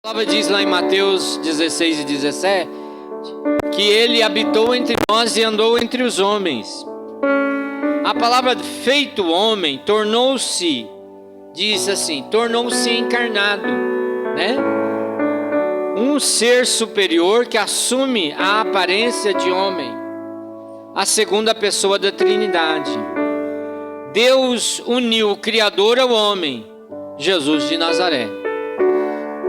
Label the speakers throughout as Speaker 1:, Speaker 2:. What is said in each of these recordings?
Speaker 1: A palavra diz lá em Mateus 16 e 17 que ele habitou entre nós e andou entre os homens. A palavra feito homem tornou-se, diz assim, tornou-se encarnado, né? Um ser superior que assume a aparência de homem, a segunda pessoa da Trindade. Deus uniu o Criador ao homem, Jesus de Nazaré.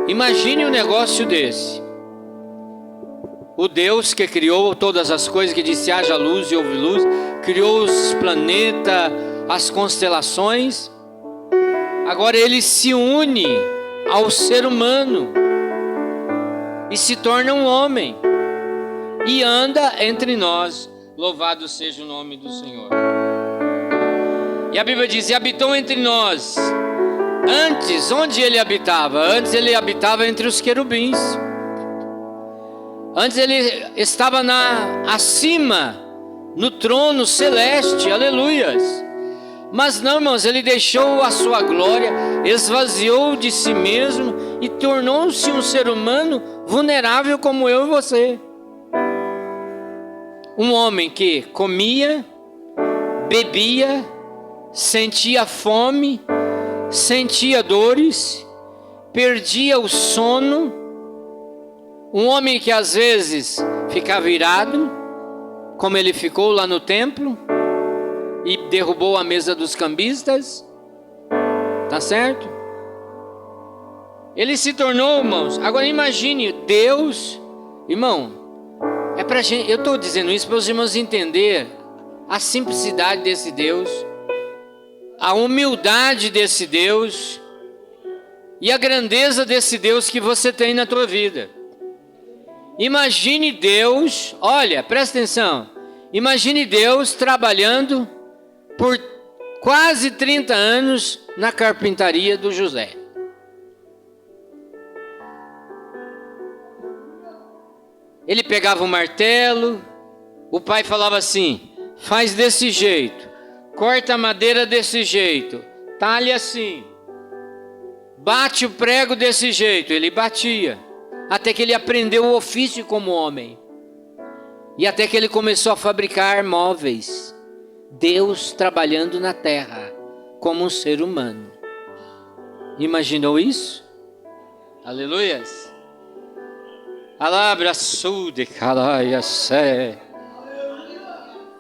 Speaker 1: Imagine um negócio desse. O Deus que criou todas as coisas, que disse haja luz e houve luz, criou os planetas, as constelações. Agora ele se une ao ser humano e se torna um homem e anda entre nós. Louvado seja o nome do Senhor. E a Bíblia diz: e habitou entre nós. Antes, onde ele habitava? Antes ele habitava entre os querubins. Antes ele estava acima, no trono celeste, aleluias. Mas não, irmãos, ele deixou a sua glória, esvaziou de si mesmo e tornou-se um ser humano vulnerável como eu e você. Um homem que comia, bebia, sentia fome, sentia dores, perdia o sono. Um homem que às vezes ficava irado, como ele ficou lá no templo, e derrubou a mesa dos cambistas, tá certo? Ele se tornou, irmãos, agora imagine, Deus, irmão, é pra gente, eu estou dizendo isso para os irmãos entender a simplicidade desse Deus, a humildade desse Deus, e a grandeza desse Deus que você tem na tua vida. Imagine Deus, olha, presta atenção, imagine Deus trabalhando por quase 30 anos na carpintaria do José. Ele pegava um martelo, o pai falava assim, faz desse jeito, corta a madeira desse jeito, talha assim, bate o prego desse jeito, ele batia. Até que ele aprendeu o ofício como homem. E até que ele começou a fabricar móveis. Deus trabalhando na terra como um ser humano. Imaginou isso? Aleluias. Alabrasude calaia sé.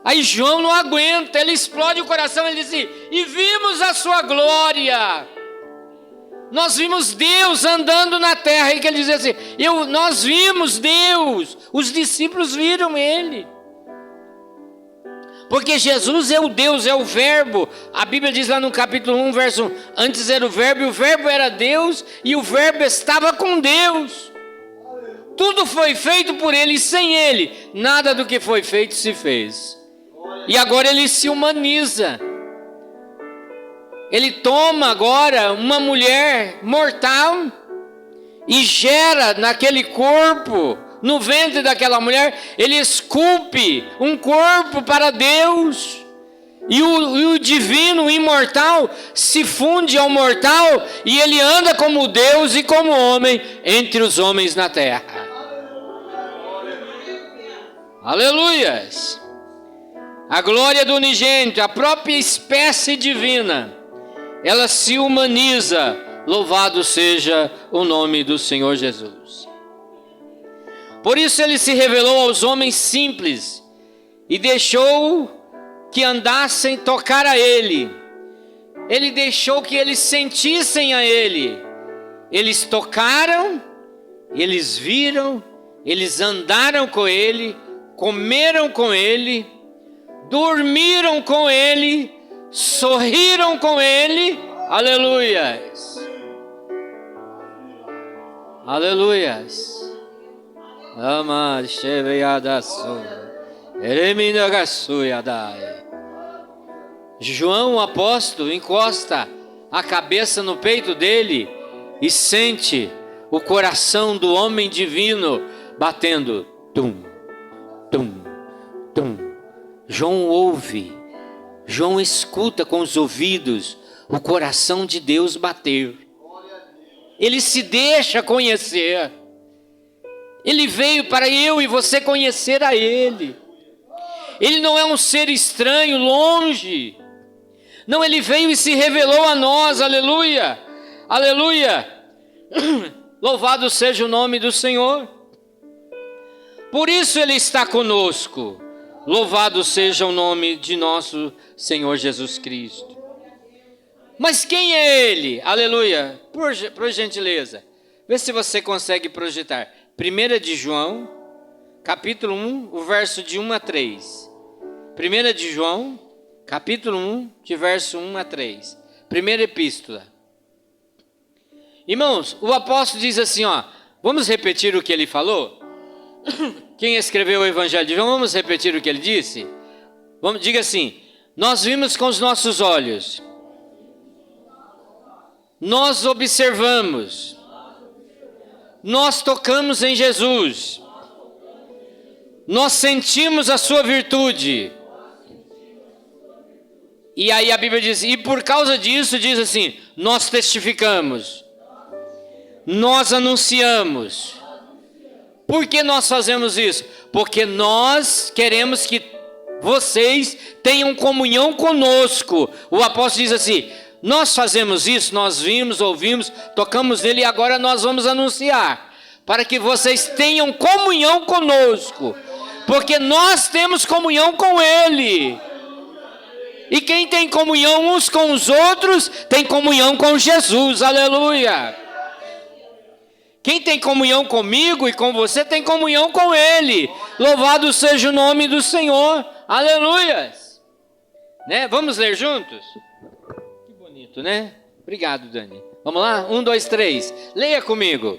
Speaker 1: Aí João não aguenta, ele explode o coração, ele diz assim, e vimos a sua glória. Nós vimos Deus andando na terra, e que ele diz assim, nós vimos Deus, os discípulos viram Ele, porque Jesus é o Deus, é o verbo, a Bíblia diz lá no capítulo 1, verso 1, antes era o verbo, e o verbo era Deus, e o verbo estava com Deus, tudo foi feito por Ele, e sem Ele, nada do que foi feito se fez, e agora Ele se humaniza, Ele toma agora uma mulher mortal e gera naquele corpo, no ventre daquela mulher, ele esculpe um corpo para Deus. E o divino, o imortal, se funde ao mortal e ele anda como Deus e como homem entre os homens na terra. Aleluias! A glória do unigênito, a própria espécie divina, ela se humaniza, louvado seja o nome do Senhor Jesus. Por isso ele se revelou aos homens simples e deixou que andassem tocar a Ele. Ele deixou que eles sentissem a Ele. Eles tocaram, eles viram, eles andaram com Ele, comeram com Ele, dormiram com Ele, sorriram com Ele, aleluias, aleluias, ama cheveadaçu, ereminagaçuiadai. João, o apóstolo, encosta a cabeça no peito dele e sente o coração do homem divino batendo, tum, tum, tum. João ouve, João escuta com os ouvidos o coração de Deus bater. Ele se deixa conhecer. Ele veio para eu e você conhecer a Ele. Ele não é um ser estranho, longe. Não, Ele veio e se revelou a nós, aleluia, aleluia. Louvado seja o nome do Senhor. Por isso Ele está conosco. Louvado seja o nome de nosso Senhor Jesus Cristo. Mas quem é Ele? Aleluia. Por gentileza, vê se você consegue projetar. 1 de João, capítulo 1, o verso de 1 a 3. 1 de João, capítulo 1, de verso 1 a 3. Primeira epístola. Irmãos, o apóstolo diz assim, ó. Vamos repetir o que ele falou? Quem escreveu o Evangelho de João, vamos repetir o que ele disse? Diga assim: nós vimos com os nossos olhos, nós observamos, nós tocamos em Jesus, nós sentimos a sua virtude. E aí a Bíblia diz, e por causa disso diz assim, nós testificamos, nós anunciamos. Por que nós fazemos isso? Porque nós queremos que vocês tenham comunhão conosco. O apóstolo diz assim, nós fazemos isso, nós vimos, ouvimos, tocamos nele e agora nós vamos anunciar, para que vocês tenham comunhão conosco, porque nós temos comunhão com Ele. E quem tem comunhão uns com os outros, tem comunhão com Jesus, aleluia. Quem tem comunhão comigo e com você, tem comunhão com Ele. Louvado seja o nome do Senhor, aleluia. Né? Vamos ler juntos? Que bonito, né? Obrigado, Dani. Vamos lá? 1, 2, 3. Leia comigo.